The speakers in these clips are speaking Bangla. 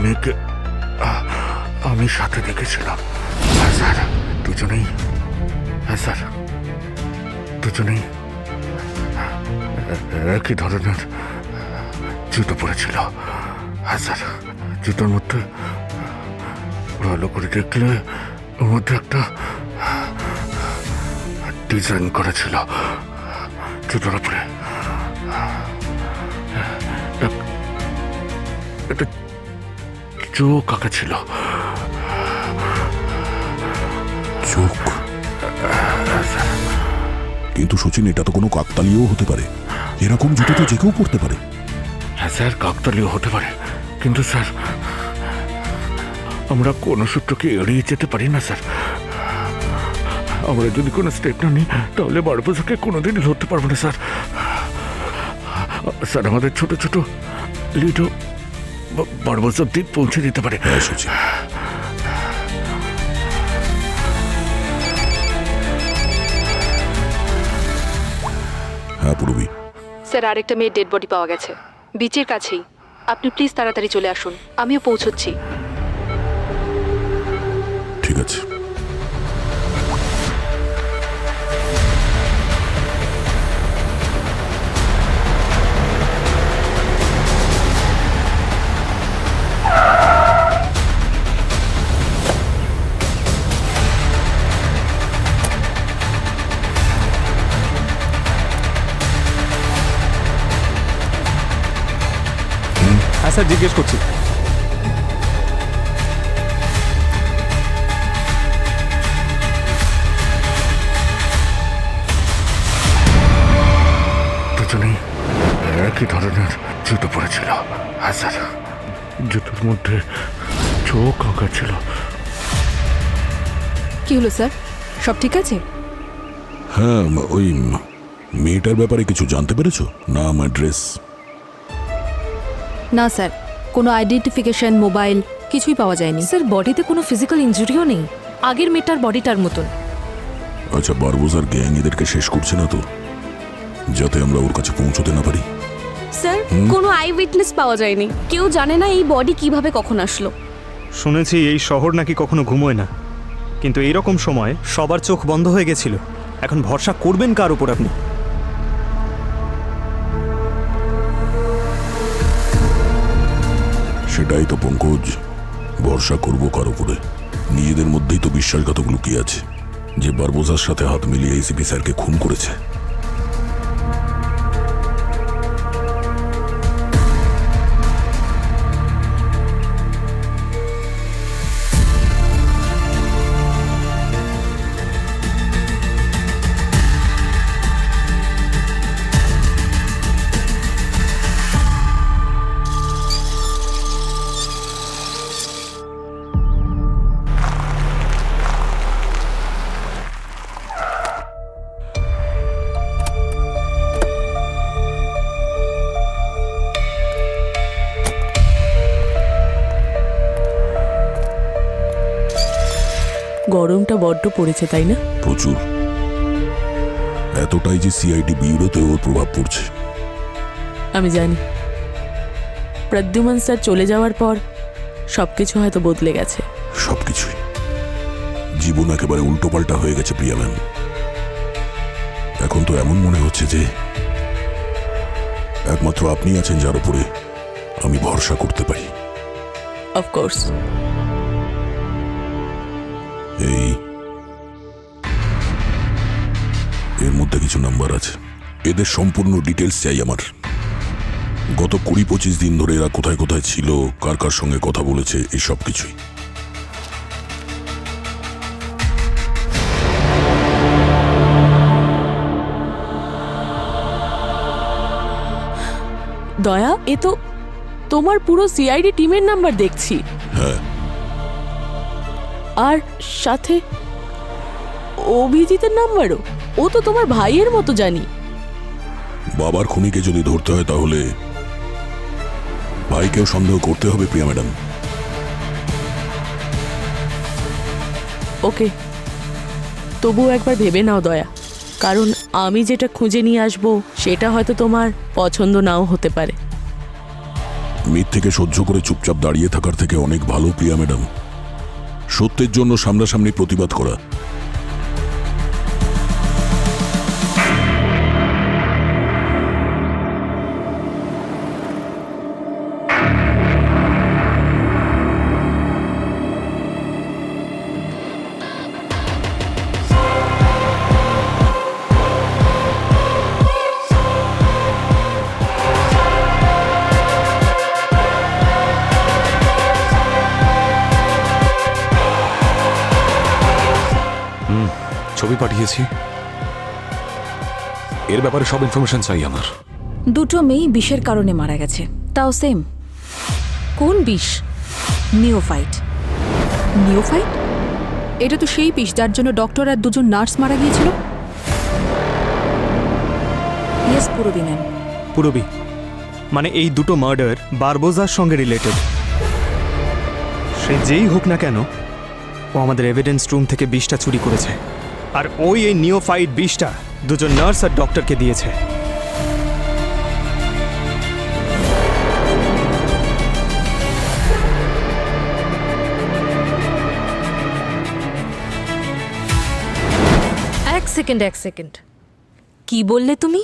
মেয়েকে আমি সাথে দেখেছিলাম। স্যার দুজনেই, হ্যাঁ স্যার দুজনেই একই ধরনের জুতো পরেছিল। হ্যাঁ স্যার, জুতোর মধ্যে ভালো করে দেখলে ওর মধ্যে একটা ডিজাইন করা ছিল জুতোর উপরে। একটা চোখ আঁকা ছিল। চোখ? কিন্তু সচিন, এটা তো কোনো কাকতালীয় হতে পারে। এরকম জুতো তো যে কেউ পড়তে পারে। হ্যাঁ স্যার, কাকতালীয় হতে পারে, কিন্তু স্যার আমরা কোনো সূত্রকে এড়িয়ে যেতে পারি না স্যার। আমরা যদি কোনো স্টেপ না নিই তাহলে বারবোজাকে কোনোদিনই ধরতে পারবো না স্যার। স্যার আমাদের ছোট ছোট লিডো বারবোজ অব্দি পৌঁছে দিতে পারে। হ্যাঁ সচিন, হ্যাঁ পূর্বী। স্যার, আরেকটা মেয়ের ডেড বডি পাওয়া গেছে বিচের কাছেই। আপনি প্লিজ তাড়াতাড়ি চলে আসুন, আমিও পৌঁছচ্ছি। ঠিক আছে। হ্যাঁ স্যার, জিজ্ঞেস করছি। দুজনেই একই ধরনের জুতো পরেছিল। হ্যাঁ স্যার, জুতোর মধ্যে চোখ আঁকা ছিল। কি হলো স্যার, সব ঠিক আছে? হ্যাঁ, ওই মেয়েটার ব্যাপারে কিছু জানতে পেরেছো? নাম, অ্যাড্রেস? না স্যার, কোনো আইডেন্টিফিকেশন, মোবাইল কিছুই পাওয়া যায়নি। স্যার, বডিতে কোনো ফিজিক্যাল ইনজুরিও নেই, আগের মেয়েটার বডিটার মতন। আচ্ছা, বারবোজার গ্যাং এদেরকে শেষ করছে না তো, যাতে আমরা ওর কাছে পৌঁছতে না পারি? স্যার, কোনো আই উইটনেস পাওয়া যায়নি, কেউ জানে না এই বডি কিভাবে কখন আসলো। শুনেছি এই শহর নাকি কখনো ঘুমোয় না, কিন্তু এইরকম সময় সবার চোখ বন্ধ হয়ে গেছিল। এখন ভরসা করবেন কার উপর আপনি? সেটাই তো পঙ্কজ, ভরসা করবো কার উপরে? নিজেদের মধ্যেই তো বিশ্বাসঘাতক লুকিয়ে আছে, যে বারবোজার সাথে হাত মিলিয়ে এসিপি স্যারকে খুন করেছে। গরমটা বড্ড পড়েছে, তাই না? প্রচুর। এতটাই যে সিআইডি ব্যুরোতে ওর প্রভাব পড়ছে। আমি জানি প্রদ্যুমান স্যার চলে যাওয়ার পর সবকিছু হয়তো বদলে গেছে। সবকিছুই। জীবন একেবারে উল্টোপাল্টা হয়ে গেছে প্রিয়া ম্যাম। এখন তো এমন মনে হচ্ছে যে একমাত্র আপনি আছেন যার উপরে আমি ভরসা করতে পারি। অফকোর্স। এর মধ্যে কিছু নাম্বার আছে, এদের সম্পূর্ণ ডিটেলস চাই আমার। গত 20-25 দিন ধরে এরা কোথায় কোথায় ছিল, কার কার সঙ্গে কথা বলেছে, এই সব কিছুই। দয়া, এ তো তোমার পুরো সিআইডি টিমের নাম্বার দেখছি। হ্যাঁ। আর সাথে অভিজিতের নাম্বারও। ও তো তোমার ভাইয়ের মতো জানি। বাবার খুনিকে যদি ধরতে হয় তাহলে ভাইকেও সন্দেহ করতে হবে প্রিয়া ম্যাডাম। ওকে, তবুও একবার ভেবে নাও দয়া, কারণ আমি যেটা খুঁজে নিয়ে আসবো সেটা হয়তো তোমার পছন্দ নাও হতে পারে। মিথ্যেকে সহ্য করে চুপচাপ দাঁড়িয়ে থাকার থেকে অনেক ভালো প্রিয়া ম্যাডাম সত্যের জন্য সামনাসামনি প্রতিবাদ করা। ছবি পাঠিয়েছি, এর ব্যাপারে সব ইনফরমেশন চাই আমার। দুটো মেয়ে বিষের কারণে মারা গেছে, তাও সেম। কোন বিষ? নিওফাইট। নিওফাইট? এটা তো সেই বিষ যার জন্য ডক্টর আর দুজন নার্স মারা গিয়েছিল। ইয়েস পুরবি ম্যাম। পুরবি মানে এই দুটো মার্ডার বারবোজার সঙ্গে রিলেটেড। সে যেই হোক না কেন, ও আমাদের এভিডেন্স রুম থেকে বিষটা চুরি করেছে, আর ওই এই নিওফাইট বিষটা দুজন নার্স আর ডক্টরকে দিয়েছে। এক সেকেন্ড, কি বললে তুমি?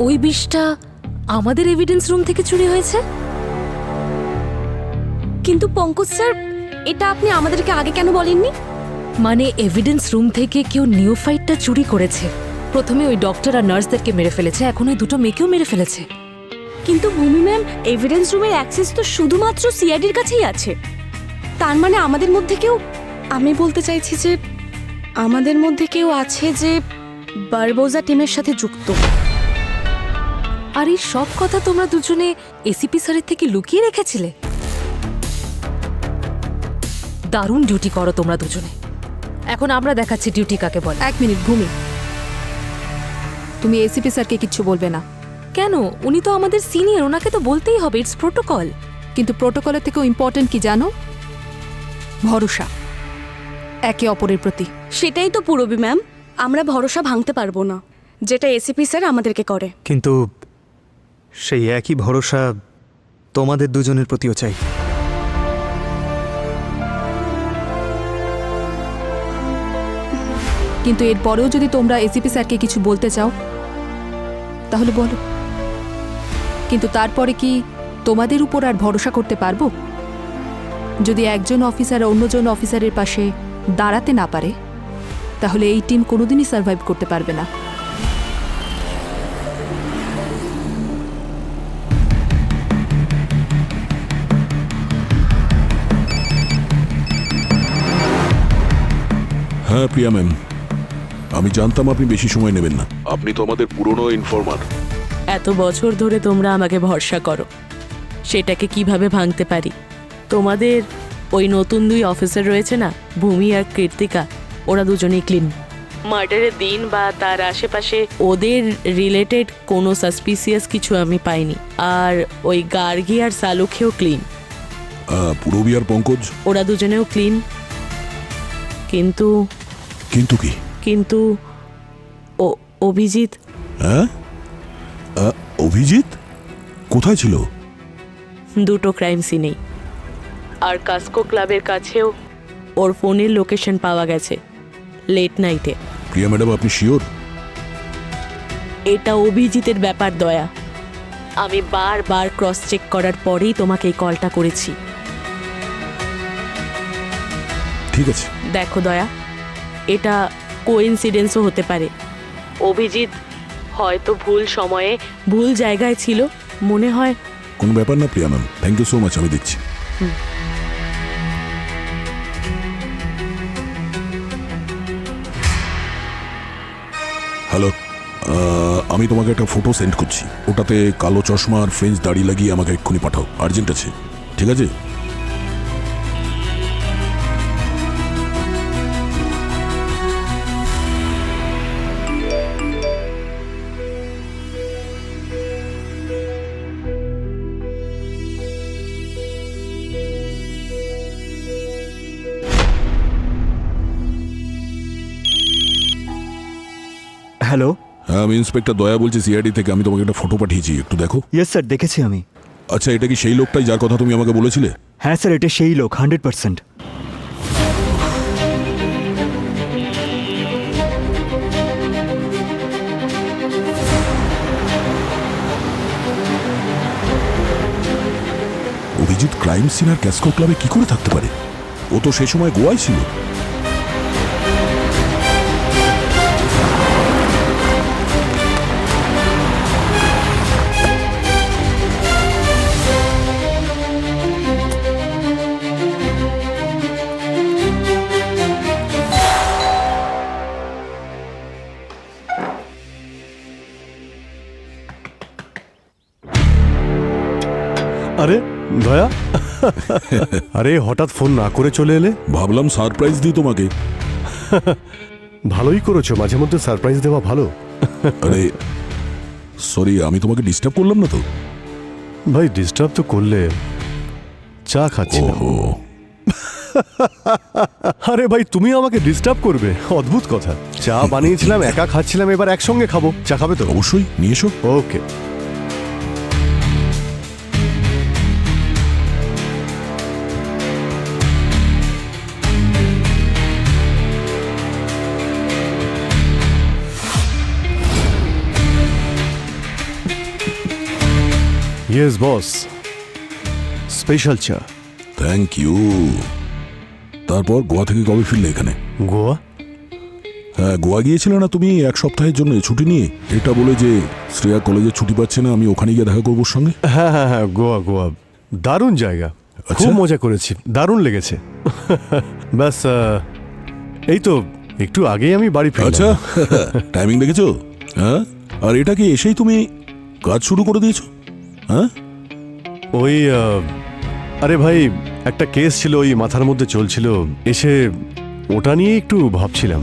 ওই বিষটা আমাদের এভিডেন্স রুম থেকে চুরি হয়েছে? কিন্তু পঙ্কজ স্যার, এটা আপনি আমাদেরকে আগে কেন বলেননি? মানে এভিডেন্স রুম থেকে কেউ নিওফাইটটা চুরি করেছে। প্রথমে ওই ডক্টর আর নার্সদেরকে মেরে ফেলেছে, এখন ওই দুটো মেয়েকেও মেরে ফেলেছে। কিন্তু ভূমি ম্যাম, এভিডেন্স রুমের অ্যাক্সেস তো শুধুমাত্র সিআইডির কাছেই আছে। তার মানে আমাদের মধ্যে কেউ, আমি বলতে চাইছি যে আমাদের মধ্যে কেউ আছে যে বারবোজা টিমের সাথে যুক্ত। আর এই সব কথা তোমরা দুজনে এসিপি স্যারের থেকে লুকিয়ে রেখেছিলে? দারুণ ডিউটি করো তোমরা দুজনে। এখন আমরা দেখাচ্ছি ডিউটি কাকে বলে। 1 মিনিট ভূমি, তুমি এসিপি স্যারকে কিচ্ছু বলবে না। কেন? উনি তো আমাদের সিনিয়র, ওনাকে তো বলতেই হবে, ইটস প্রোটোকল। কিন্তু প্রোটোকলের থেকেও ইম্পর্টেন্ট কি জানো? ভরসা একে অপরের প্রতি। সেটাই তো পুরবি ম্যাম, আমরা ভরসা ভাঙতে পারবো না, যেটা এসিপি স্যার আমাদেরকে করে। কিন্তু সেই একই ভরসা তোমাদের দুজনের প্রতিও চাই। কিন্তু এরপরেও যদি তোমরা এসিপি স্যারকে কিছু বলতে চাও তাহলে বলো, কিন্তু তারপরে কি তোমাদের উপর আর ভরসা করতে পারবো? যদি একজন অফিসার অন্যজন অফিসারের পাশে দাঁড়াতে না পারে, তাহলে এই টিম কোনোদিনই সার্ভাইভ করতে পারবে না। হ্যাঁ প্রিয়া ম্যাম, আমি জানতাম আপনি বেশি সময় নেবেন না। আপনি তো আমাদের পুরনো ইনফরমার। এত বছর ধরে তোমরা আমাকে ভরসা করো, সেটাকে কিভাবে ভাঙতে পারি? তোমাদের ওই নতুন 2 অফিসার রয়েছে না, ভূমি আর কৃতিকা, ওরা দুজনেই ক্লিন। মার্ডারের দিন বা তার আশেপাশে ওদের রিলেটেড কোনো সাসপিসিয়াস কিছু আমি পাইনি। আর ওই গার্গী আর সালুখেও ক্লিন। পুরবী আর পঙ্কজ? ওরা দুজনেও ক্লিন। কিন্তু কিন্তু কি? কিন্তু অভিজিৎ। হ্যাঁ, অভিজিৎ কোথায় ছিল? 2টো ক্রাইম সিনেই। আর কাস্কো ক্লাবের কাছেও ওর ফোনের লোকেশন পাওয়া গেছে লেট নাইটে। প্রিয়া ম্যাডাম, আপনি শিওর? এটা অভিজিতের ব্যাপার দয়া, আমি বারবার ক্রস চেক করার পরেই তোমাকে এই কলটা করেছি। ঠিক আছে। দেখো দয়া, এটা কোইন্সিডেন্সও হতে পারে। অভিজিৎ হয়তো ভুল সময়ে ভুল জায়গায় ছিল, মনে হয়। কোনো ব্যাপার না Priya ma'am, thank you so much, আমি দেখছি। হ্যালো, আমি তোমাকে একটা ফটো সেন্ড করছি, ওটাতে কালো চশমা আর ফ্রেঞ্চ দাড়ি লাগিয়ে আমাকে এক্ষুনি পাঠাও, আর্জেন্ট আছে। ঠিক আছে? হ্যালো, হ্যাঁ, আমি ইন্সপেক্টর দয়া বলছি সিআইডি থেকে। আমি তোমাকে একটা ফটো পাঠিয়েছি, একটু দেখো। ইয়েস স্যার, দেখেছি আমি। আচ্ছা, এটা কি সেই লোকটাই যার কথা তুমি আমাকে বলেছিলে? হ্যাঁ স্যার, এটা সেই লোক, 100%। অভিজিৎ ক্রাইম সিন আর ক্যাসকো ক্লাবে কি করে থাকতে পারে? ও তো সেই সময় গোয়ায় ছিল। আরে দয়া, আরে হঠাৎ ফোন না করে চলে এলে। ভাবলাম সারপ্রাইজ দিই তোমাকে। ভালোই করেছো, মাঝে মধ্যে সারপ্রাইজ দেওয়া ভালো। আরে সরি, আমি তোমাকে ডিস্টার্ব করলাম না তো? ভাই ডিস্টার্ব তো করলে, চা খাচ্ছি। ও, আরে ভাই তুমি আমাকে ডিস্টার্ব করবে? অদ্ভুত কথা। চা বানিয়েছিলাম, একা খাচ্ছিলাম, এবার একসঙ্গে খাবো। চা খাবে তো? অবশ্যই, নিয়ে এসো। ওকে। ইয়েস বস, স্পেশাল চা। Thank you. তারপর গোয়া থেকে কবে ফিরলে এখানে? গোয়া? হ্যাঁ, গোয়া গিয়েছিলে না তুমি এক সপ্তাহের জন্য ছুটি নিয়ে? এটা বলে যে শ্রেয়া কলেজে ছুটি পাচ্ছে না, আমি ওখানে গিয়ে দেখা করবো ওর সঙ্গে। হ্যাঁ হ্যাঁ হ্যাঁ, গোয়া গোয়া দারুণ জায়গা, খুব মজা করেছি, দারুণ লেগেছে। ব্যাস এই তো একটু আগেই আমি বাড়ি ফিরলাম। আচ্ছা, টাইমিং দেখেছো? হ্যাঁ, আর এটা কি এসেই তুমি কাজ শুরু করে দিয়েছো? হ্যাঁ, ওই আরে ভাই একটা কেস ছিল, ওই মাথার মধ্যে চলছিল, এসে ওটা নিয়ে একটু ভাবছিলাম।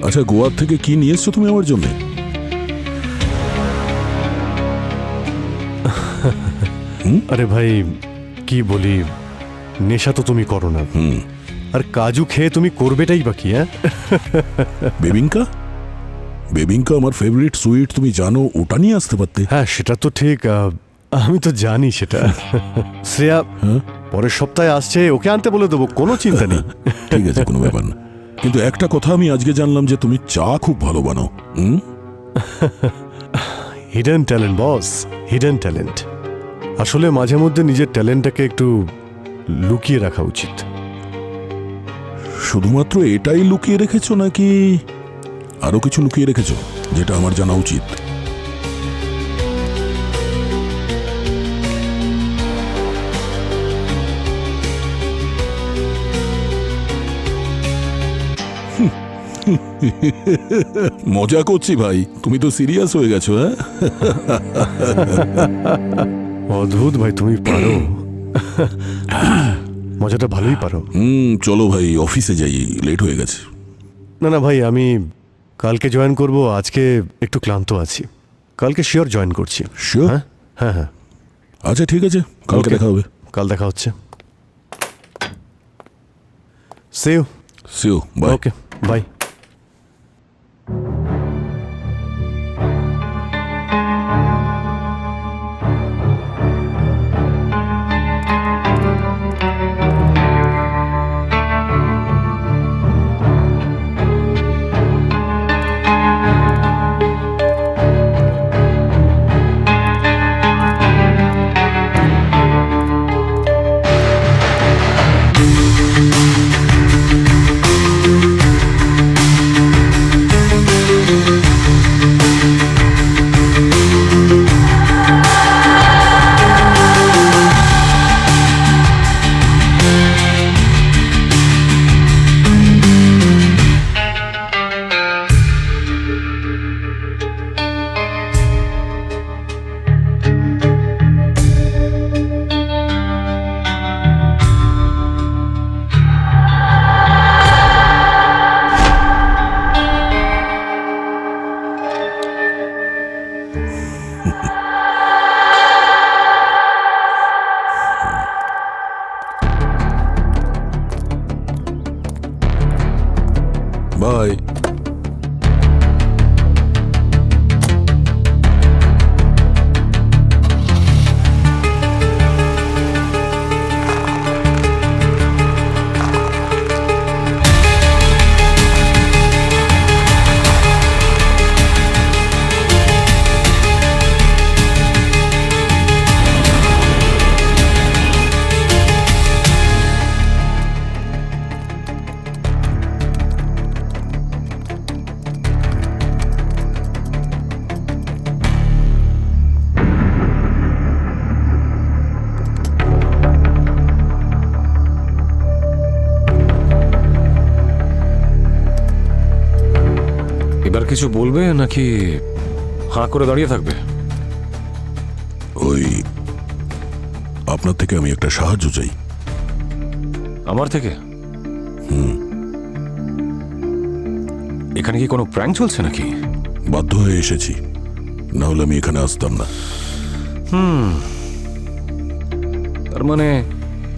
আচ্ছা, গোয়া থেকে কি নিয়ে এসছো তুমি আমার জন্য? আরে ভাই কি বলি, নেশা তো তুমি করো না, আর কাজু খেয়ে তুমি করবেটাই বাকি। হ্যাঁ, বেবিঙ্কা? বেবিঙ্কা আমার ফেভারিট সুইট, তুমি জানো, ওটা নিয়ে আসতে পারতে। হ্যাঁ সেটা তো ঠিক, আমি তো জানি সেটা। শ্রেয়া পরের সপ্তাহে আসছে, ওকে আনতে বলে দেবো, কোনো চিন্তা নেই। ঠিক আছে, কোনো ব্যাপার না। কিন্তু একটা কথা আমি আজকে জানলাম যে তুমি চা খুব ভালো বানাও। হিডেন ট্যালেন্ট বস, হিডেন ট্যালেন্ট। আসলে মাঝে মধ্যে নিজের ট্যালেন্টটাকে একটু লুকিয়ে রাখা উচিত। শুধুমাত্র এটাই লুকিয়ে রেখেছো নাকি আরো কিছু লুকিয়ে রেখেছো যেটা আমার জানা উচিত? মজা করছি ভাই, তুমি তো সিরিয়াস হয়ে গেছো। হ্যাঁ, অদ্ভুত ভাই, তুমি পারো, মজাটা ভালোই পারো। চলো ভাই, অফিসে যাই, লেট হয়ে গেছে। না না ভাই, আমি কালকে জয়েন করব, আজকে একটু ক্লান্ত আছি, কালকে শিওর জয়েন করছি। শিওর? হ্যাঁ হ্যাঁ হ্যাঁ। আচ্ছা ঠিক আছে, কালকে Okay. দেখা হবে। কাল দেখা হচ্ছে। See you. See you. Bye. Okay, bye. কিছু বলবে নাকি হাঁ করে দাঁড়িয়ে থাকবে? ওই আপনার থেকে আমি একটা সাহায্য চাই। আমার থেকে? এখানে কি কোনো প্র্যাঙ্ক চলছে নাকি? বাধ্য হয়ে এসেছি, না হলে আমি এখানে আসতাম না। তার মানে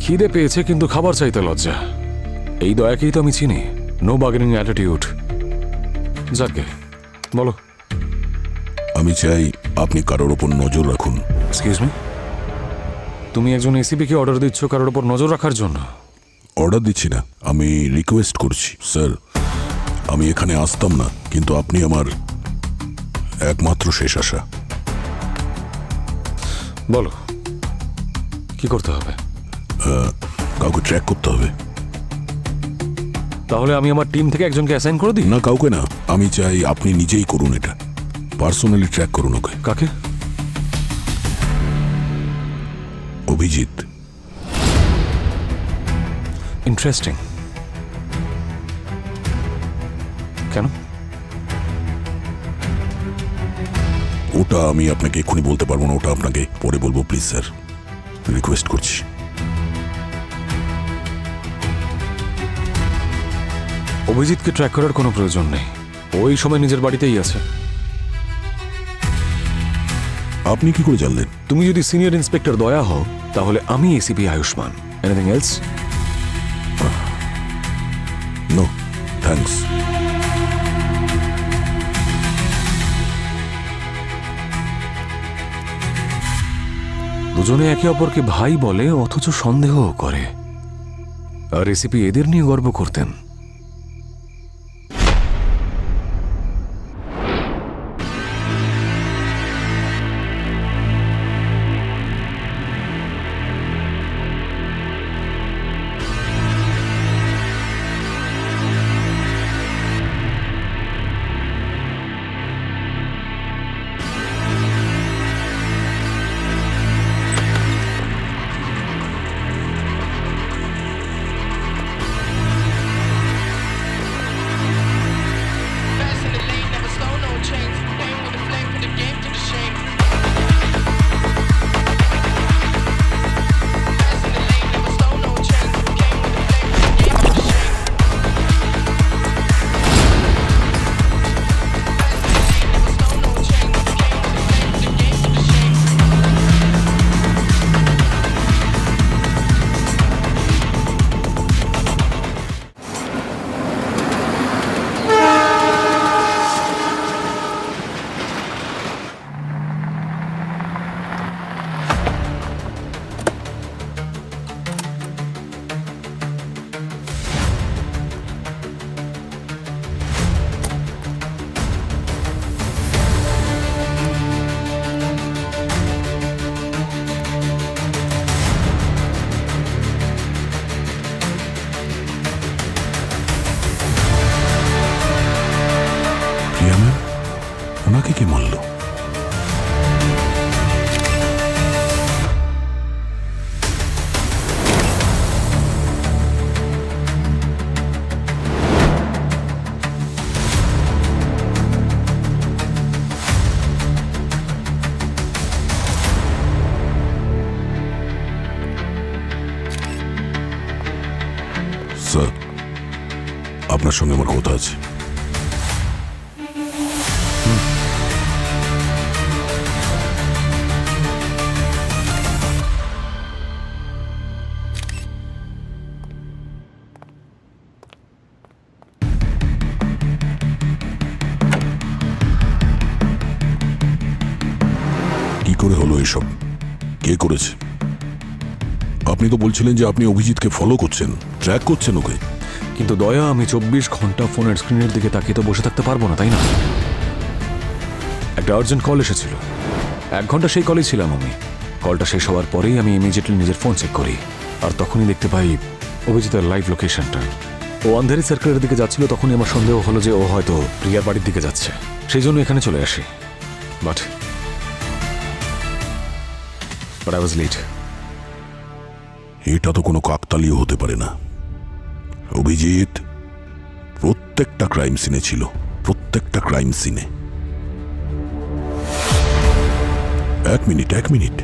খিদে পেয়েছে কিন্তু খাবার চাইতে লজ্জা। এই দয়াকেই তো আমি চিনি, নো বার্গেনিং অ্যাটিটিউড। যাকে বলো। আমি চাই আপনি কারোর ওপর নজর রাখুন। এক্সকিউজ মি, তুমি একজন এসিপিকে অর্ডার দিচ্ছ কারোর ওপর নজর রাখার জন্য? অর্ডার দিচ্ছি না, আমি রিকোয়েস্ট করছি। স্যার, আমি এখানে আসতাম না, কিন্তু আপনি আমার একমাত্র শেষ আশা। বলো কি করতে হবে? কাউকে ট্র্যাক করতে হবে। তাহলে আমি আমার টিম থেকে একজনকে অ্যাসাইন করে দিই? না, কাউকে না, আমি চাই আপনি নিজেই করুন এটা। পার্সোনালি ট্র্যাক করুন ওকে। কাকে? অভিজিৎ। ইন্টারেস্টিং। কেন? ওটা আমি আপনাকে এক্ষুনি বলতে পারবো না, ওটা আপনাকে পরে বলবো। প্লিজ স্যার, রিকোয়েস্ট করছি। অভিজিৎকে ট্র্যাক করার কোনো প্রয়োজন নেই, ওই সময় নিজের বাড়িতেই আছে। আপনি কি করে জানলেন? তুমি যদি সিনিয়র ইন্সপেক্টর দয়া হও তাহলে আমি ACP Ayushmann. Anything else? No thanks. দুজনে একে অপরকে ভাই বলে অথচ সন্দেহ করে, আর এসিপি এদের নিয়ে গর্ব করতেন। প্রিয়া ম্যাম, ওনাকে কি মারল? স্যার, আপনার সঙ্গে আমার কথা আছে। কি করে হলো এসব? কে করেছে? আপনি তো বলছিলেন যে আপনি অভিজিৎকে ফলো করছেন, ট্র্যাক করছেন ওকে। কিন্তু দয়া, আমি 24 ঘন্টা ফোনের স্ক্রিনের দিকে তাকিয়ে তো বসে থাকতে পারবো না, তাই না? একটা আর্জেন্ট কল এসেছিল, 1 ঘন্টা সেই কলেই ছিলাম আমি। কলটা শেষ হওয়ার পরেই আমি ইমিডিয়েটলি নিজের ফোন চেক করি, আর তখনই দেখতে পাই অভিজিতের লাইভ লোকেশনটা। ও আন্ধেরি সার্কেলের দিকে যাচ্ছিল, তখনই আমার সন্দেহ হলো যে ও হয়তো প্রিয়ার বাড়ির দিকে যাচ্ছে, সেই জন্য এখানে চলে আসি। But I was late. এটা তো কোনো কাকতালীয় হতে পারে না। অভিজিৎ প্রত্যেকটা ক্রাইম সিনে ছিল, প্রত্যেকটা ক্রাইম সিনে। এক মিনিট,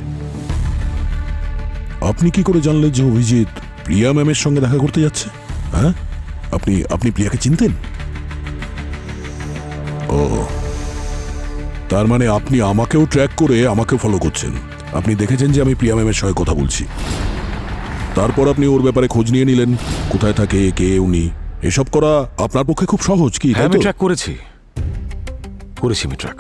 আপনি কি করে জানলেন যে অভিজিৎ প্রিয়া ম্যামের সঙ্গে দেখা করতে যাচ্ছে? হ্যাঁ, আপনি প্রিয়াকে চিনতেন? ও, তার মানে আপনি আমাকেও ট্র্যাক করে আমাকেও ফলো করছেন। আপনি দেখেছেন যে আমি প্রিয়া ম্যামের সঙ্গে কথা বলছি, তারপর আপনি ওর ব্যাপারে খোঁজ নিয়ে নিলেন, কোথায় থাকে, কে উনি। এসব করা আপনার পক্ষে খুব সহজ, কি? হ্যাঁ, আমি ট্র্যাক করেছি আমি ট্র্যাক।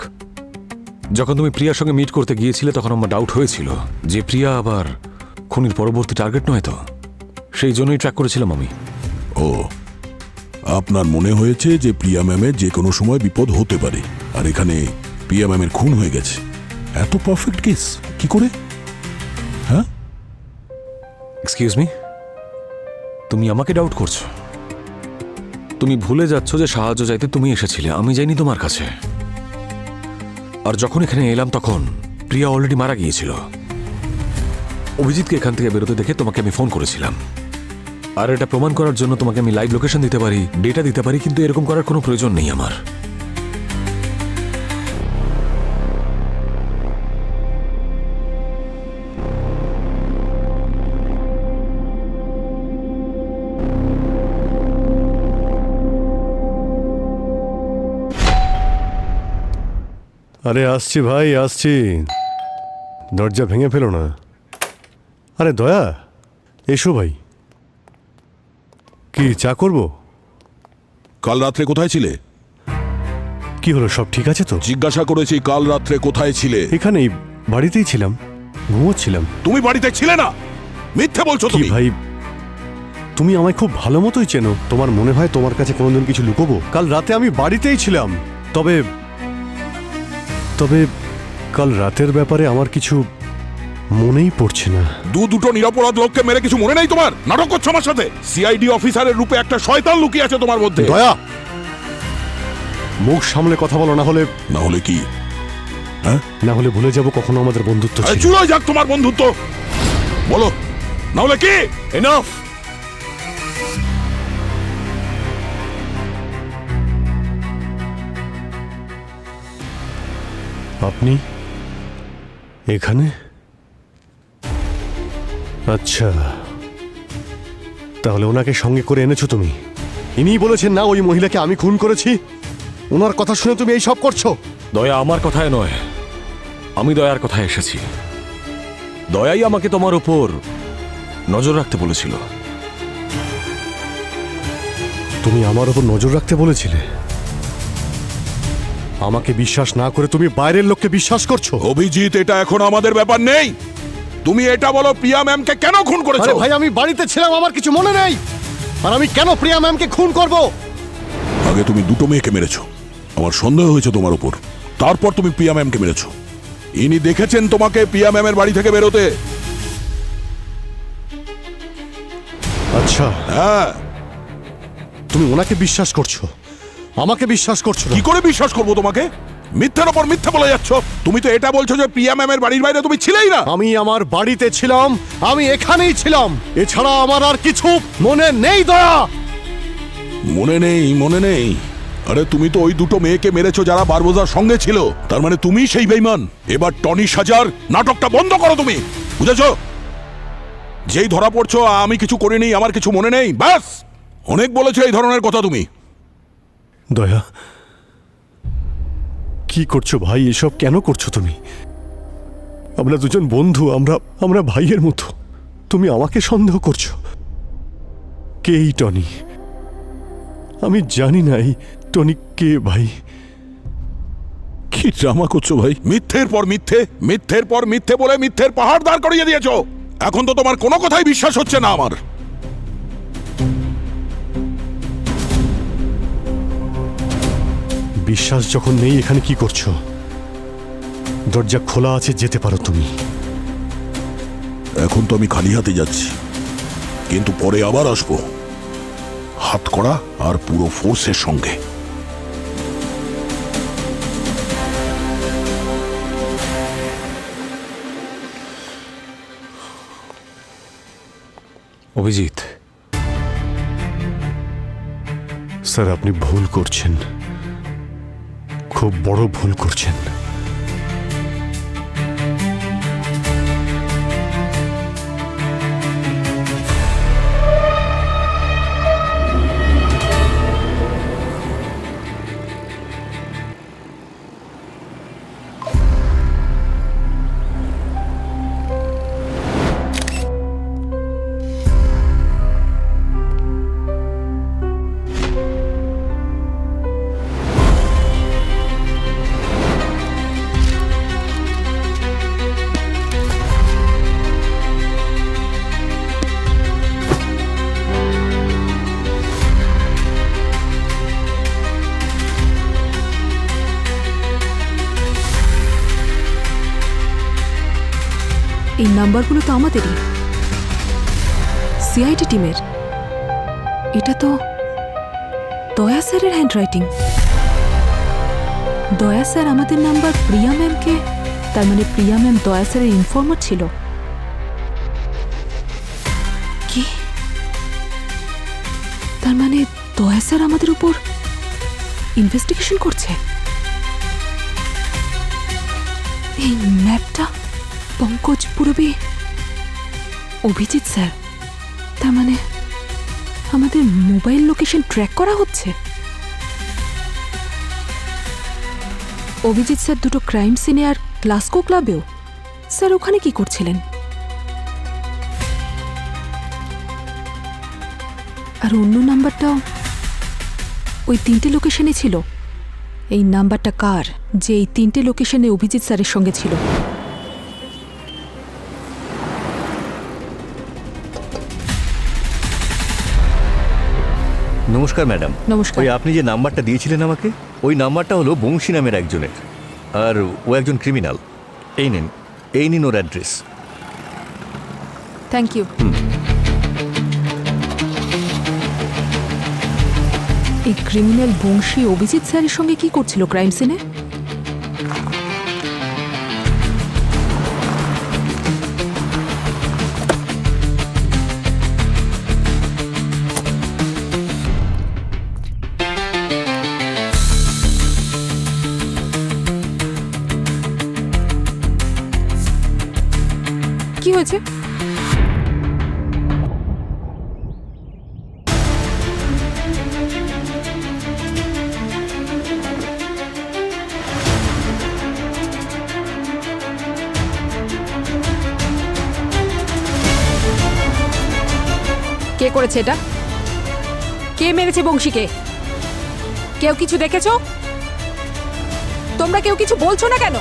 যখন তুমি প্রিয়ার সঙ্গে মিট করতে গিয়েছিলে তখন আমার ডাউট হয়েছিল যে প্রিয়া আবার খুনির পরবর্তী টার্গেট নয় তো, সেই জন্যই ট্র্যাক করেছিলাম আমি। ও, আপনার মনে হয়েছে যে প্রিয়া ম্যামের যে কোনো সময় বিপদ হতে পারে, আর এখানে প্রিয়া ম্যামের খুন হয়ে গেছে। এত পারফেক্ট কেস কি করে? হ্যাঁ, এক্সকিউজ মি, তুমি আমাকে ডাউট করছো? তুমি ভুলে যাচ্ছ যে সাহায্য চাইতে তুমি এসেছিলে, আমি যাইনি তোমার কাছে। আর যখন এখানে এলাম তখন প্রিয়া অলরেডি মারা গিয়েছিল। অভিজিৎকে এখান থেকে বেরোতে দেখে তোমাকে আমি ফোন করেছিলাম, আর এটা প্রমাণ করার জন্য তোমাকে আমি লাইভ লোকেশন দিতে পারি, ডেটা দিতে পারি, কিন্তু এরকম করার কোনো প্রয়োজন নেই আমার। আরে আসছি ভাই, আসছি। দরজা ভেঙে ফেলো না। আরে দয়া, এসো ভাই। কি চা করবো? কাল রাত্রে কোথায় ছিলে? কি হলো, সব ঠিক আছে তো? জিজ্ঞাসা করেছি কাল রাত্রে কোথায় ছিলে। এখানেই, বাড়িতেই ছিলাম, ঘুমোচ্ছিলাম। তুমি বাড়িতে ছিলে না, মিথ্যে বলছো কি তুমি। ভাই, তুমি আমায় খুব ভালো মতোই চেনো। তোমার মনে হয় তোমার কাছে কোনোদিন কিছু লুকোবো? কাল রাতে আমি বাড়িতেই ছিলাম। তবে কাল রাতের ব্যাপারে আমার কিছু মনেই পড়ছে না। দুটো নিরপরাধ লোককে মেরে কিছু মনে নেই তোমার? নাটক করছো আমার সাথে? সিআইডি অফিসারের রূপে একটা শয়তান লুকিয়ে আছে তোমার মধ্যে। দয়া, মুখ সামলে কথা বলো, না হলে কি? হ্যাঁ, না হলে ভুলে যাব কখনো আমাদের বন্ধুত্ব ছিল। চুলোয় যাক তোমার বন্ধুত্ব, বলো না হলে কি? এনাফ! আপনি এখানে? আচ্ছা, তাহলে ওনাকে সঙ্গে করে এনেছো তুমি? ইনিই বলেছেন না ওই মহিলাকে আমি খুন করেছি? ওনার কথা শুনে তুমি এই সব করছো? দয়া আমার কথায় নয়, আমি দয়ার কথায় এসেছি। দয়াই আমাকে তোমার উপর নজর রাখতে বলেছিল। তুমি আমার উপর নজর রাখতে বলেছিলে? আমাকে বিশ্বাস না করে তুমি বাইরের লোককে বিশ্বাস করছো? অভিজিৎ, এটা এখন আমাদের ব্যাপার নেই। তুমি এটা বলো, প্রিয়া ম্যামকে কেন খুন করেছো? আরে ভাই, আমি বাড়িতে ছিলাম, আমার কিছু মনে নেই। আর আমি কেন প্রিয়া ম্যামকে খুন করব? আগে তুমি দুটো মেয়েকে মেরেছো, আমার সন্দেহ হয়েছে তোমার উপর। তারপর তুমি প্রিয়া ম্যামকে মেরেছো। ইনি দেখেছেন তোমাকে প্রিয়া ম্যামের বাড়ি থেকে বেরোতে। আচ্ছা, হ্যাঁ। তুমি ওনাকে বিশ্বাস করছো, আমাকে বিশ্বাস করছো না? কি করে বিশ্বাস করবো তোমাকে? মিথ্যার ওপর মিথ্যা বলে যাচ্ছ। তুমি তো এটা বলছো যে প্রিয়া ম্যামের বাড়ির বাইরে তুমি ছিলেই না। আমি আমার বাড়িতে ছিলাম, আমি এখানেই ছিলাম। এছাড়া আমার আর কিছু মনে নেই। দয়া, মনে নেই? আরে তুমি তো ওই দুটো মেয়েকে মেরেছো যারা বারবোজার সঙ্গে ছিল। তার মানে তুমি সেই বেঈমান। এবার টনি সাজার নাটকটা বন্ধ করো তুমি, বুঝেছো? যেই ধরা পড়ছো আমি কিছু করিনি, আমার কিছু মনে নেই, ব্যাস। অনেক বলেছো এই ধরনের কথা তুমি। দয়া, কি করছো ভাই? এসব কেন করছো তুমি? আমরা দুজন বন্ধু, আমরা ভাইয়ের মতো। তুমি আমাকে সন্দেহ করছো? কে এই টনি? আমি জানি না এই টনি কে ভাই। কি ড্রামা করছো ভাই? মিথ্যের পর মিথ্যে বলে মিথ্যের পাহাড় দাঁড় করিয়ে দিয়েছো। এখন তো তোমার কোনো কথাই বিশ্বাস হচ্ছে না আমার। বিশ্বাস যখন নেই, এখানে কি করছো? দরজা খোলা আছে, যেতে পারো তুমি। এখন তো আমি খালি হাতে যাচ্ছি, কিন্তু পরে আবার আসবো, হাত কড়া আর পুরো ফোর্সের সঙ্গে। অভিজিৎ, স্যার, আপনি ভুল করছেন। খুব বড় ভুল করছেন। এই নাম্বারগুলো তো আমাদেরই, সিআইডি টিমের। এটা তো দয়া স্যারের হ্যান্ডরাইটিং। দয়া স্যার আমাদের নাম্বার প্রিয়া ম্যামকে, তার মানে প্রিয়া ম্যাম দয়া স্যারের ইনফর্মার ছিল। কি? তার মানে দয়া স্যার আমাদের উপর ইনভেস্টিগেশন করছে। এই ম্যাপটা পঙ্কজ পুরবী, অভিজিৎ স্যার, তার মানে আমাদের মোবাইল লোকেশন ট্র্যাক করা হচ্ছে। অভিজিৎ স্যার দুটো ক্রাইম সিনে আর ক্লাসকো ক্লাবেও। স্যার ওখানে কি করছিলেন? আর অন্য নাম্বারটাও ওই 3টে লোকেশনে ছিল। এই নাম্বারটা কার যে এই 3টে লোকেশনে অভিজিৎ স্যারের সঙ্গে ছিল? নমস্কার ম্যাডাম। নমস্কার। ওই আপনি যে নাম্বারটা দিয়েছিলেন আমাকে, ওই নাম্বারটা হলো বংশী নামের একজনের, আর ও একজন ক্রিমিনাল। এই নিন ওর অ্যাড্রেস। Thank you. এই ক্রিমিনাল বংশী অভিজিৎ স্যারের সঙ্গে কি করছিল ক্রাইম সিনে? কি হয়েছে? কে করেছে এটা? কে মেরেছে বংশীকে? কেউ কিছু দেখেছো? তোমরা কেউ কিছু বলছো না কেন?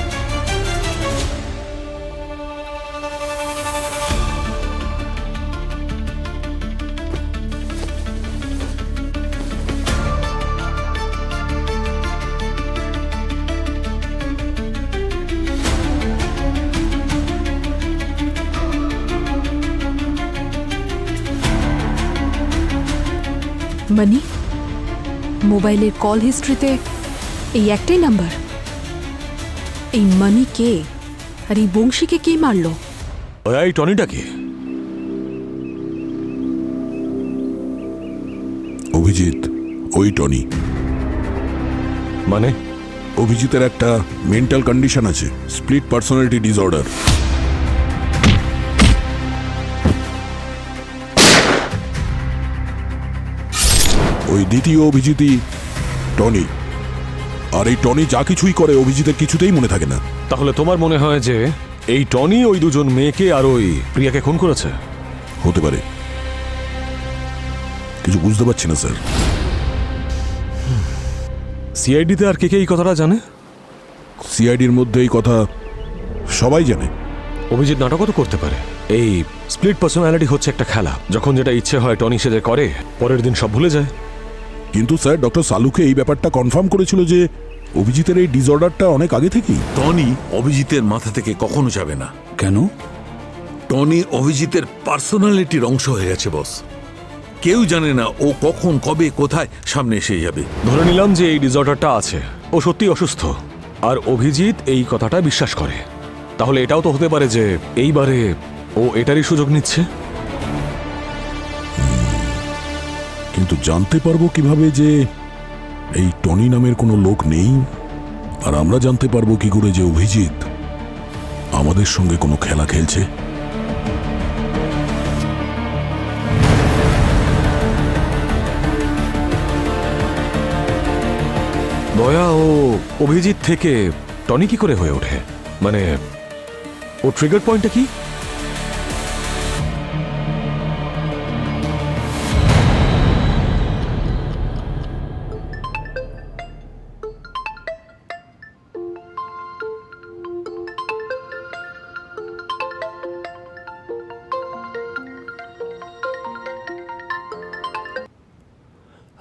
মানি মোবাইলের কল হিস্ট্রিতে এই একটাই নাম্বার। এই মানি কে আর এই বংশীকে কে মারলো? এই টনিটা কে? অভিজিৎ, ওই টনি। মানে অভিজিতের একটা মেন্টাল কন্ডিশন আছে, স্প্লিট পার্সোনালিটি ডিসঅর্ডার। ওই দ্বিতীয় অভিজিৎই টনি। আর এই টনি যা কিছুই করে অভিজিতের কিছুতেই মনে থাকে না। তাহলে তোমার মনে হয় যে এই টনি ওই দুজন মেয়েকে আর ওই প্রিয়াকে খুন করেছে? হতে পারে, কিছু বুঝতে পারছি না স্যার। সিআইডিতে আর কে কে এই কথাটা জানে? সিআইডির মধ্যে এই কথা সবাই জানে। অভিজিৎ নাটকও তো করতে পারে। এই স্প্লিট পার্সোনালিটি হচ্ছে একটা খেলা, যখন যেটা ইচ্ছে হয় টনি সেজে করে, পরের দিন সব ভুলে যায়। কিন্তু স্যার ডক্টর সালুকে এই ব্যাপারটা কনফার্ম করেছিল যে অভিজিতের এই ডিসঅর্ডারটা অনেক আগে থেকেই। টনি অভিজিতের মাথা থেকে কখনো যাবে না। কেন? টনি অভিজিতের পার্সোনালিটির অংশ হয়ে গেছে বস। কেউ জানে না ও কখন কবে কোথায় সামনে এসে যাবে। ধরে নিলাম যে এই ডিসঅর্ডারটা আছে, ও সত্যি অসুস্থ, আর অভিজিৎ এই কথাটা বিশ্বাস করে। তাহলে এটাও তো হতে পারে যে এইবারে ও এটারই সুযোগ নিচ্ছে। কিন্তু জানতে পারবো কিভাবে যে এই টনি নামের কোনো লোক নেই আর আমরা জানতে পারবো কি করে যে অভিজিৎ আমাদের সঙ্গে কোনো খেলা খেলছে? দয়া ও অভিজিৎ থেকে টনি কি করে হয়ে ওঠে? মানে ও ট্রিগার পয়েন্টটা কি?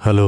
হ্যালো,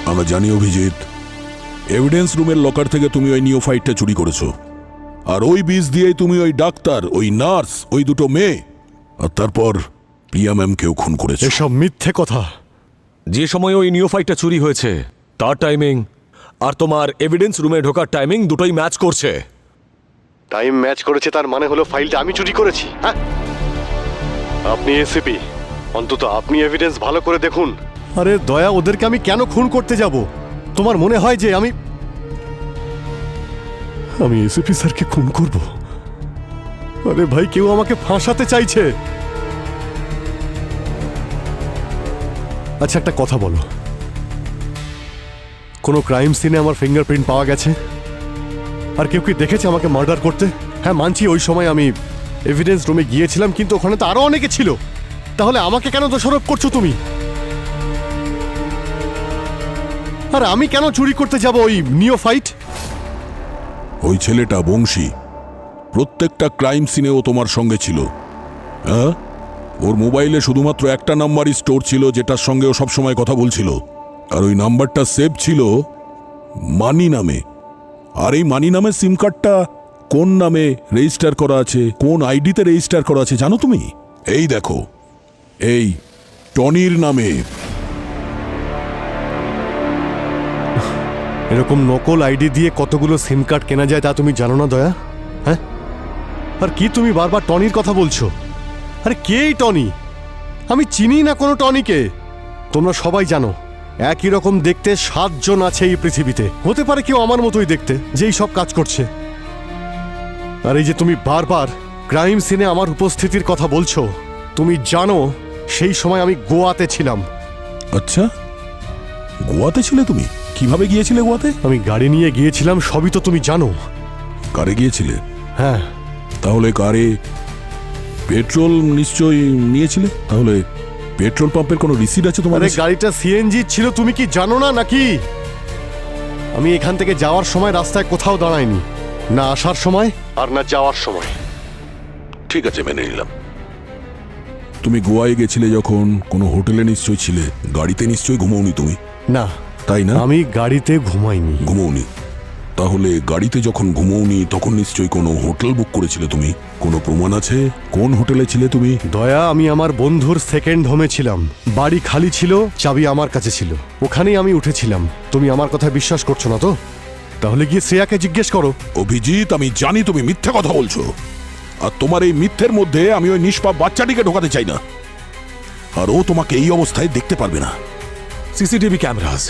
আমরা জানি অভিজিৎ, এভিডেন্স রুমের লকার থেকে তুমি ওই নিওফাইটটা চুরি করেছো, আর ওই বীজ দিয়েই তুমি ওই ডাক্তার, ওই নার্স, ওই দুটো মেয়ে, আর তারপর প্রিয়া ম্যামকেও খুন করেছো। এসব মিথ্যে কথা। যে সময় ওই নিওফাইটটা চুরি হয়েছে তার টাইমিং আর তোমার এভিডেন্স রুমে ঢোকার টাইমিং দুটোই ম্যাচ করছে। টাইম ম্যাচ করেছে তার মানে হলো ফাইলটা আমি চুরি করেছি? হ্যাঁ, আপনি এসিপি, অন্তত আপনি এভিডেন্স ভালো করে দেখুন। আরে দয়া, ওদেরকে আমি কেন খুন করতে যাব? তোমার মনে হয় যে আমি এসিপি স্যারকে খুন করব? আরে ভাই, কেউ আমাকে ফাঁসাতে চাইছে। আচ্ছা, একটা কথা বলো, কোনো ক্রাইম সিনে আমার ফিঙ্গারপ্রিন্ট পাওয়া গেছে? আর কেউ কি দেখেছে আমাকে মার্ডার করতে? হ্যাঁ মানছি, ওই সময় আমি এভিডেন্স রুমে গিয়েছিলাম, কিন্তু ওখানে তো আরো অনেকে ছিল। তাহলে আমাকে কেন দোষারোপ করছো তুমি? আর আমি কেন চুরি করতে যাব ওই নিওফাইট? ওই ছেলেটা বংশী, প্রত্যেকটা ক্রাইম সিনেও তোমার সঙ্গে ছিল। হ্যাঁ, ওর মোবাইলে শুধুমাত্র একটা নাম্বারই স্টোর ছিল, যেটার সঙ্গে ও সবসময় কথা বলছিল, আর ওই নাম্বারটা সেভ ছিল মানি নামে। আর এই মানি নামে সিম কার্ডটা কোন নামে রেজিস্টার করা আছে, কোন আইডিতে রেজিস্টার করা আছে জানো তুমি? এই দেখো, এই টনির নামে। এরকম নকল আইডি দিয়ে কতগুলো সিম কার্ড কেনা যায় তা তুমি জানো না দয়া? হ্যাঁ, আর কি তুমি বারবার টনির কথা বলছো? আরে কে এই টনি? আমি চিনি না কোনো টনিকে। তোমরা সবাই জানো একই রকম দেখতে 7 জন আছে এই পৃথিবীতে। হতে পারে কেউ আমার মতোই দেখতে, যেই সব কাজ করছে। আর এই যে তুমি বারবার ক্রাইম সিনে আমার উপস্থিতির কথা বলছো, তুমি জানো সেই সময় আমি গোয়াতে ছিলাম। আচ্ছা, গোয়াতে ছিলে তুমি? কিভাবে গিয়েছিলে গোয়াতে? আমি গাড়ি নিয়ে গিয়েছিলাম, সবই তো তুমি জানো। কারে গিয়েছিলে? হ্যাঁ। তাহলে কারে পেট্রোল নিশ্চয়ই নিয়েছিলে? তাহলে পেট্রোল পাম্পের কোনো রিসিট আছে তোমার আরে কাছে? গাড়িটা সিএনজি ছিল, তুমি কি জানো না নাকি? আমি এখান থেকে যাওয়ার সময় রাস্তায় কোথাও দাঁড়াইনি, না আসার সময় আর না যাওয়ার সময়। ঠিক আছে, মেনে নিলাম। তুমি গোয়ায় গেছিলে যখন কোনো হোটেলে নিশ্চয়ই ছিলে, গাড়িতে নিশ্চয়ই ঘুমোওনি তুমি, না তাই না? আমি গাড়িতে ঘুমাইনি। ঘুমোওনি? তাহলে গাড়িতে যখন ঘুমোওনি তখন নিশ্চয়ই কোনো হোটেল বুক করেছিলে তুমি। কোনো প্রমাণ আছে কোন হোটেলে ছিলে তুমি? দয়া, আমি আমার বন্ধুর সেকেন্ড হোমে ছিলাম। বাড়ি খালি ছিল, চাবি আমার কাছে ছিল, ওখানেই আমি উঠেছিলাম। তুমি আমার কথা বিশ্বাস করছো না তো? তাহলে গিয়ে শ্রেয়াকে জিজ্ঞেস করো। অভিজিৎ, আমি জানি তুমি মিথ্যা কথা বলছো, আর তোমার এই মিথ্যের মধ্যে আমি ওই নিষ্পাপ বাচ্চাটিকে ঢোকাতে চাই না, আর ও তোমাকে এই অবস্থায় দেখতে পারবে না। CCTV cameras.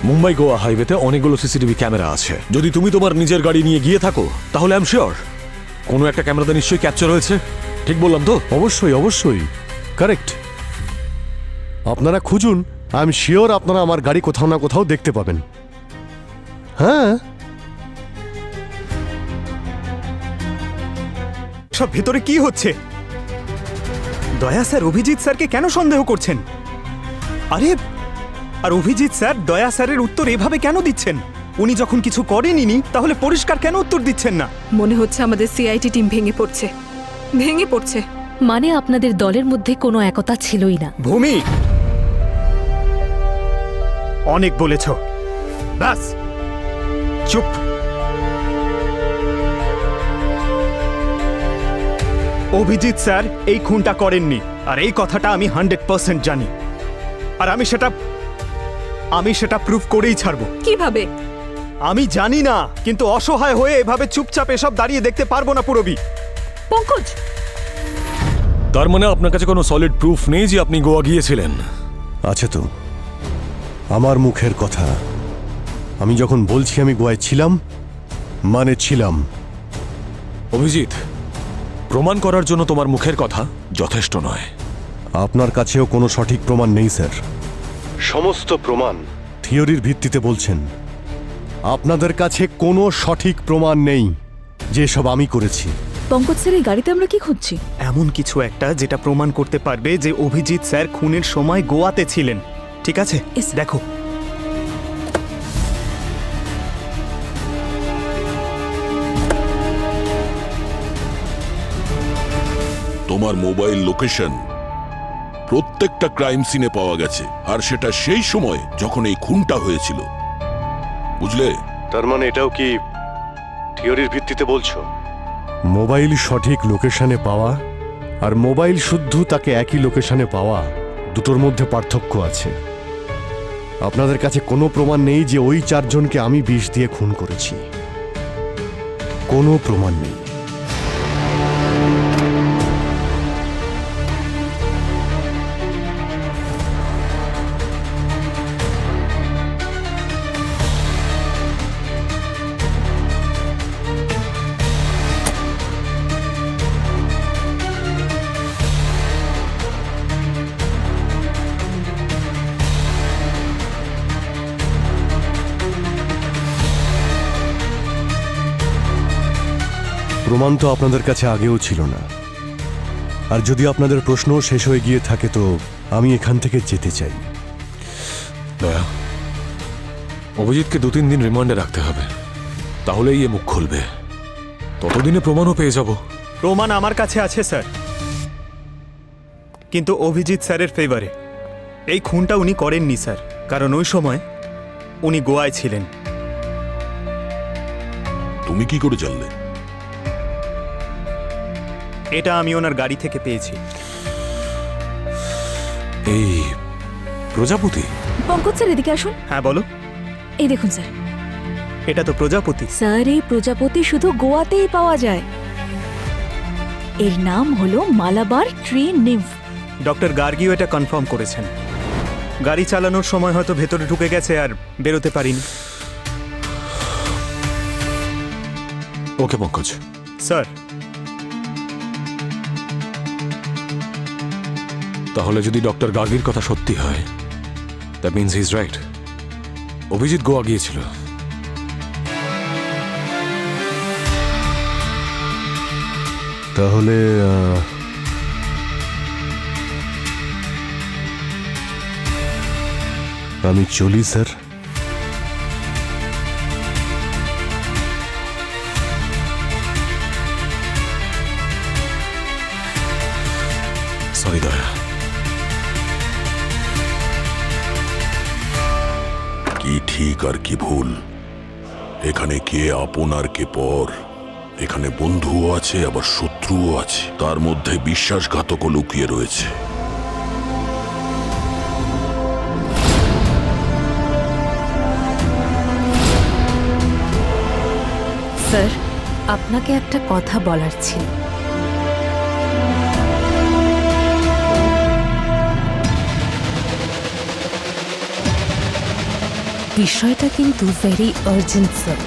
মুম্বাই গোয়া হাইওয়েতে অনেকগুলো সিসিটিভি ক্যামেরা আছে। যদি তুমি তোমার নিজের গাড়ি নিয়ে গিয়ে থাকো তাহলে আই এম শিওর কোনো একটা ক্যামেরাতে নিশ্চয়ই ক্যাপচার হয়েছে। ঠিক বললাম তো? অবশ্যই অবশ্যই, কারেক্ট। আপনারা খুঁজুন, আই এম শিওর আপনারা আমার গাড়ি কোথাও না কোথাও দেখতে পাবেন। হ্যাঁ, সব ভেতরে কি হচ্ছে? দয়া স্যার অভিজিৎ স্যারকে কেন সন্দেহ করছেন? আরে, আর অভিজিৎ স্যার দয়া স্যারের উত্তর এভাবে কেন দিচ্ছেন? উনি যখন কিছু করেননি তাহলে পরিষ্কার কেন উত্তর দিচ্ছেন না? মনে হচ্ছে আমাদের সিআইটি টিম ভেঙে পড়ছে, ভেঙে পড়ছে। মানে আপনাদের দলের মধ্যে কোনো একতা ছিলই না। ভূমি, অনেক বলেছ, ব্যাস চুপ। অভিজিৎ স্যার এই খুনটা করেননি, আর এই কথাটা আমি 100% জানি, আর আমি সেটা প্রুফ করেই ছাড়বো। কিভাবে? আমি জানি না, কিন্তু অসহায় হয়ে এভাবে চুপচাপ এসব দাঁড়িয়ে দেখতে পারবো না পুরবি। পঙ্কজ, তার মানে আপনার কাছে কোনো সলিড প্রুফ নেই যে আপনি গোয়া গিয়েছিলেন? আছে তো, আমার মুখের কথা। আমি যখন বলছি আমি গোয়ায় ছিলাম, মানে ছিলাম। অভিজিৎ, প্রমাণ করার জন্য তোমার মুখের কথা যথেষ্ট নয়। আপনার কাছেও কোনো সঠিক প্রমাণ নেই স্যার। সমস্ত প্রমাণ থিওরির ভিত্তিতে বলছেন। আপনাদের কাছে কোনো সঠিক প্রমাণ নেই যেসব আমি করেছি। পঙ্কজ স্যার, এই গাড়িতে আমরা কি খুঁজছি? এমন কিছু একটা যেটা প্রমাণ করতে পারবে যে অভিজিৎ স্যার খুনের সময় গোয়াতে ছিলেন। ঠিক আছে, দেখো। তোমার মোবাইল লোকেশন প্রত্যেকটা ক্রাইম সিনে পাওয়া গেছে, আর সেটা সেই সময় যখন এই খুনটা হয়েছিল, বুঝলে? তার মানে এটাও কি থিওরির ভিত্তিতে বলছো? মোবাইল সঠিক লোকেশনে পাওয়া আর মোবাইল শুদ্ধ তাকে একই লোকেশনে পাওয়া, দুটোর মধ্যে পার্থক্য আছে। আপনাদের কাছে কোনো প্রমাণ নেই যে ওই চারজনকে আমি বিষ দিয়ে খুন করেছি। কোনো প্রমাণ নেই। প্রমাণ তো আপনাদের কাছে আগেও ছিল না, আর যদি আপনাদের প্রশ্ন শেষ হয়ে গিয়ে থাকে তো আমি এখান থেকে যেতে চাই। দয়া, অভিজিৎকে 2-3 দিন রিমান্ডে রাখতে হবে, তাহলেই এ মুখ খুলবে। ততদিনে প্রমাণও পেয়ে যাব। প্রমাণ আমার কাছে আছে স্যার, কিন্তু অভিজিৎ স্যারের ফেভারে। এই খুনটা উনি করেননি স্যার, কারণ ওই সময় উনি গোয়ায় ছিলেন। তুমি কি করে জানলে? এটা আমি ওনার গাড়ি থেকে পেয়েছি। এই প্রজাপতি? পঙ্কজ স্যার, এদিকে আসুন। হ্যাঁ বলো। এই দেখুন স্যার, এটা তো প্রজাপতি। স্যার, এই প্রজাপতি শুধু গোয়াতেই পাওয়া যায়। এর নাম হলো মালাবার ট্রি নিম্ফ। ডক্টর গার্গিও এটা কনফার্ম করেছেন। গাড়ি চালানোর সময় হয়তো ভেতরে ঢুকে গেছে আর বেরোতে পারিনি। ওকে পঙ্কজ। স্যার, তাহলে যদি ডক্টর গার্গির কথা সত্যি হয়, that means he is right. Abhijit Goa গিয়েছিল। তাহলে আমি চলি স্যার। সরি দয়া। কি ঠিক আর কি ভুল, এখানে কে আপন আর কে পর, এখানে বন্ধুও আছে আবার শত্রুও আছে, তার মধ্যে বিশ্বাসঘাতকও লুকিয়ে রয়েছে। স্যার, আপনাকে একটা কথা বলার ছিল। বিষয়টা কিন্তু ভেরি আর্জেন্ট স্যার।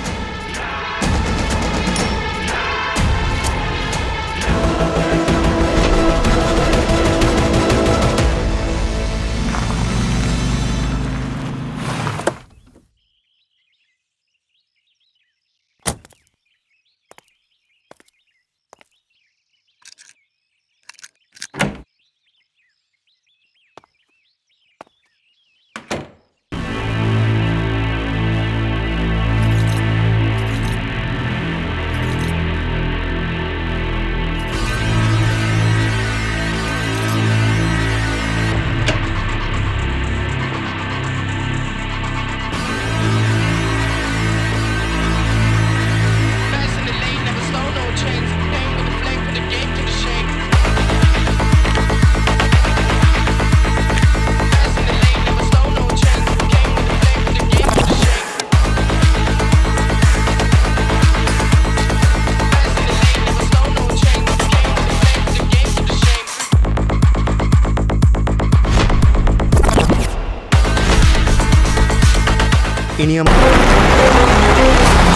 ইনি আমার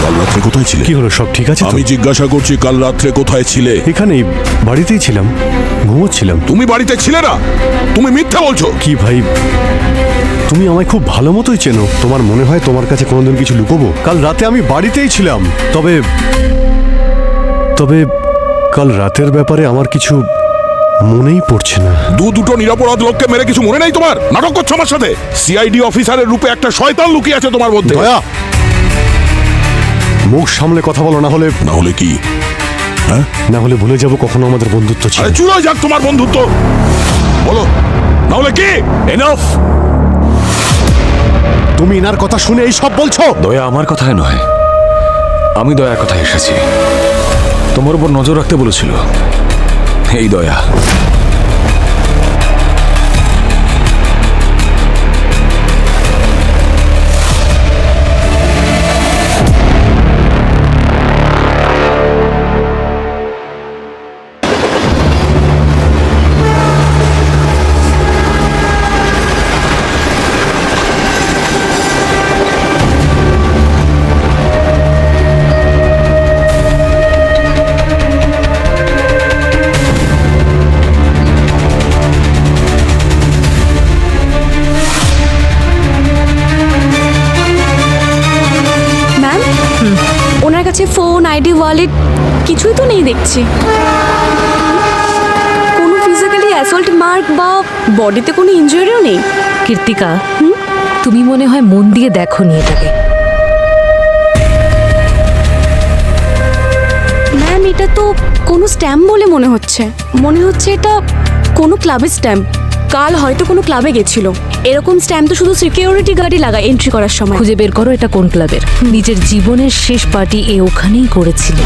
কাল রাত্রে কোথায় ছিলে? কি হলো, সব ঠিক আছে তো? আমি জিজ্ঞাসা করছি কাল রাত্রে কোথায় ছিলে? এখানেই, বাড়িতেই ছিলাম, ঘুমোচ্ছিলাম। তুমি বাড়িতে ছিলে না, তুমি মিথ্যা বলছো। কি ভাই, তুমি আমায় খুব ভালো মতোই চেনো। তোমার মনে হয় তোমার কাছে কোনোদিন কিছু লুকোবো? কাল রাতে আমি বাড়িতেই ছিলাম। তবে তবে কাল রাতের ব্যাপারে আমার কিছু মনেই পড়ছে না। দুটো নিরপরাধ লোককে মেরে কিছু মনে নেই তোমার? নাটক করছো আমার সাথে? সিআইডি অফিসারের রূপে একটা শয়তান লুকিয়ে আছে তোমার মধ্যে। দয়া, মুখ সামলে কথা বলো, না হলে কি? হ্যাঁ, না হলে ভুলে যাবো কখনো আমাদের বন্ধুত্ব ছিল। আরে চুলো যাক তোমার বন্ধুত্ব, বলো না হলে কি? এনাফ! তুমি এনার কথা শুনে এই সব বলছো? দয়া আমার কথায় নয়, আমি দয়ার কথায় এসেছি। তোমার উপর নজর রাখতে বলেছিল এই দয়া। ওনার কাছে ফোন, আইডি, ওয়ালেট কিছুই তো নেই দেখছি। কোনো ফিজিক্যালি অ্যাসল্ট মার্ক বা বডিতে কোনো ইনজুরিও নেই। কীর্তিকা, তুমি মনে হয় মন দিয়ে দেখোনি এটাকে। ম্যাম, এটা তো কোনো স্ট্যাম্প বলে মনে হচ্ছে। মনে হচ্ছে এটা কোনো ক্লাবের স্ট্যাম্প। কাল হয়তো কোনো ক্লাবে গেছিল। এরকম স্ট্যাম্প তো শুধু সিকিউরিটি গার্ডই লাগায় এন্ট্রি করার সময়। খুঁজে বের করো এটা কোন ক্লাবের। নিজের জীবনের শেষ পার্টি এ ওখানেই করেছিল।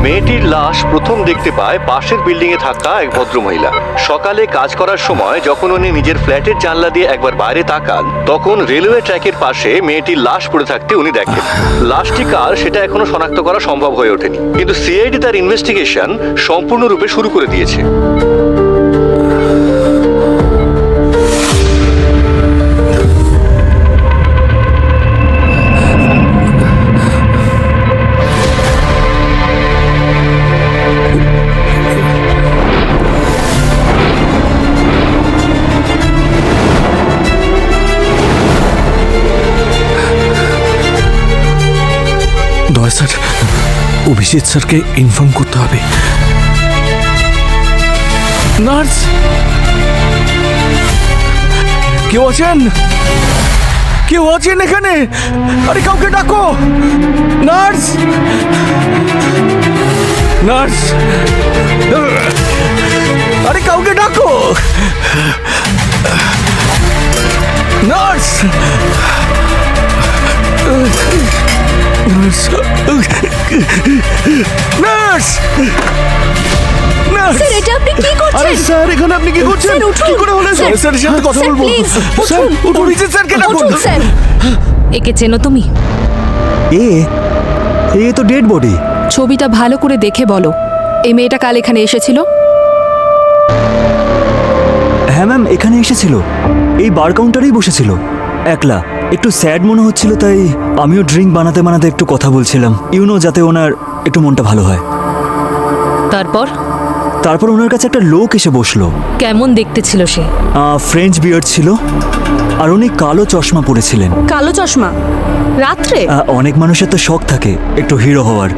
মেয়েটির লাশ প্রথম দেখতে পায় পাশের বিল্ডিং এ থাকা এক ভদ্রমহিলা। সকালে কাজ করার সময় যখন উনি নিজের ফ্ল্যাটের জানলা দিয়ে একবার বাইরে তাকান, তখন রেলওয়ে ট্র্যাকের পাশে মেয়েটির লাশ পড়ে থাকতে উনি দেখেন। লাশটি কার সেটা এখনো শনাক্ত করা সম্ভব হয়ে ওঠেনি, কিন্তু সিআইডি তার ইনভেস্টিগেশন সম্পূর্ণরূপে শুরু করে দিয়েছে। দয়া স্যার, অভিজিৎ স্যারকে ইনফর্ম করতে হবে। নার্স, কেউ আছেন? কেউ আছেন এখানে? আরে কাউকে ডাকো। নার্স, নার্স, আরে কাউকে ডাকো। Nurse, nurse, nurse, nurse. Sir, এটা আপনি কি করছেন? আরে স্যার, এখানে আপনি কি করছেন? স্যার, উঠুন। কি করে হলো? স্যার, স্যারের সাথে কথা স্যার, বলবো। প্লিজ, স্যার, উঠুন। অভিজিৎ স্যারকে ডাকুন। উঠুন, স্যার। একে চেনো তুমি? এ এ তো ডেড বডি। ছবিটা ভালো করে দেখে বলো, এই মেয়েটা কাল এখানে এসেছিল? হ্যাঁ ম্যাম, এখানে এসেছিল, এই বার কাউন্টারেই বসেছিল একলা। একটু স্যাড মনে হচ্ছিল, তাই আমিও ড্রিঙ্ক বানাতে বানাতে একটু কথা বলছিলাম, যাতে ওনার একটু মনটা ভালো হয়। তারপর ওনার কাছে একটা লোক এসে বসলো। কেমন দেখতে ছিল সে? ফ্রেঞ্চ বিয়ার্ড ছিল, আর উনি কালো চশমা পরেছিলেন। কালো চশমা রাত্রে? অনেক মানুষের তো শখ থাকে একটু হিরো হওয়ার,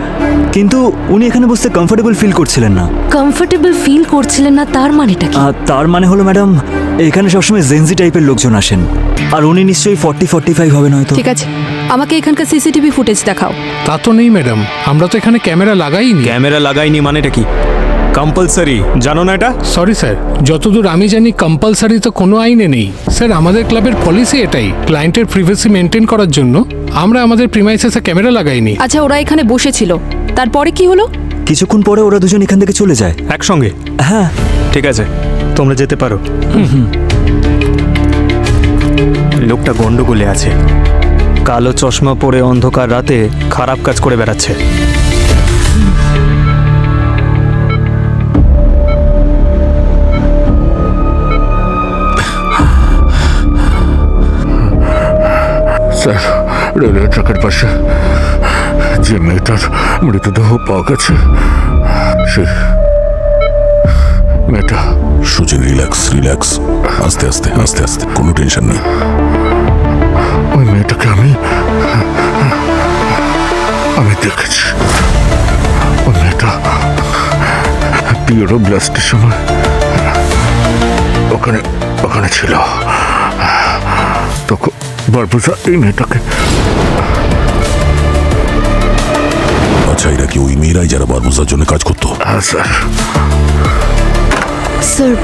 কিন্তু উনি এখানে বসতে কমফোর্টেবল ফিল করছিলেন না। কমফোর্টেবল ফিল করছিলেন না তার মানেটা কি? তার মানে হলো ম্যাডাম, এখানে সবসময় জেনজি টাইপের লোকজন আসেন, আর উনি নিশ্চয়ই 40-45 হবেন হয়তো। ঠিক আছে, আমাকে এখানকার সিসিটিভি ফুটেজ দেখাও। তা তো নেই ম্যাডাম, আমরা তো এখানে ক্যামেরা লাগাইনি। ক্যামেরা লাগাইনি মানেটা কি? কম্পালসারি, জানো না এটা? সরি স্যার, যতদূর আমি জানি কম্পালসারি তো কোনো আইনে নেই স্যার। আমাদের ক্লাবের পলিসি এটাই, ক্লায়েন্টের প্রিভেসি মেনটেন করার জন্য আমরা আমাদের প্রিমাইসেসে ক্যামেরা লাগাইনি। আচ্ছা, ওরা এখানে বসেছিল, তারপরে কি হলো? কিছুক্ষণ পরে ওরা দুজন এখান থেকে চলে যায় একসঙ্গে? হ্যাঁ। ঠিক আছে, তোমরা যেতে পারো। লোকটা গন্ডগোলে আছে, কালো চশমা পরে অন্ধকার রাতে খারাপ কাজ করে বেড়াচ্ছে। স্যার, রেলওয়ে ট্র্যাকের পাশে যে মেয়েটার মৃতদেহ পাওয়া গেছে, সে মেয়েটা। সুজিন, রিল্যাক্স রিল্যাক্স, আস্তে আস্তে আস্তে আস্তে, কোনো টেনশন নেই। ওই মেয়েটাকে আমি দেখেছি। ওই মেয়েটা পিওরো ব্লাস্টের সময় ওখানে ছিল। তখন বারবোজা এই মেয়েটাকে। আচ্ছা, এরা কি ওই মেয়েরাই যারা বারবোজার জন্য কাজ করতো? হ্যাঁ স্যার। স্যার,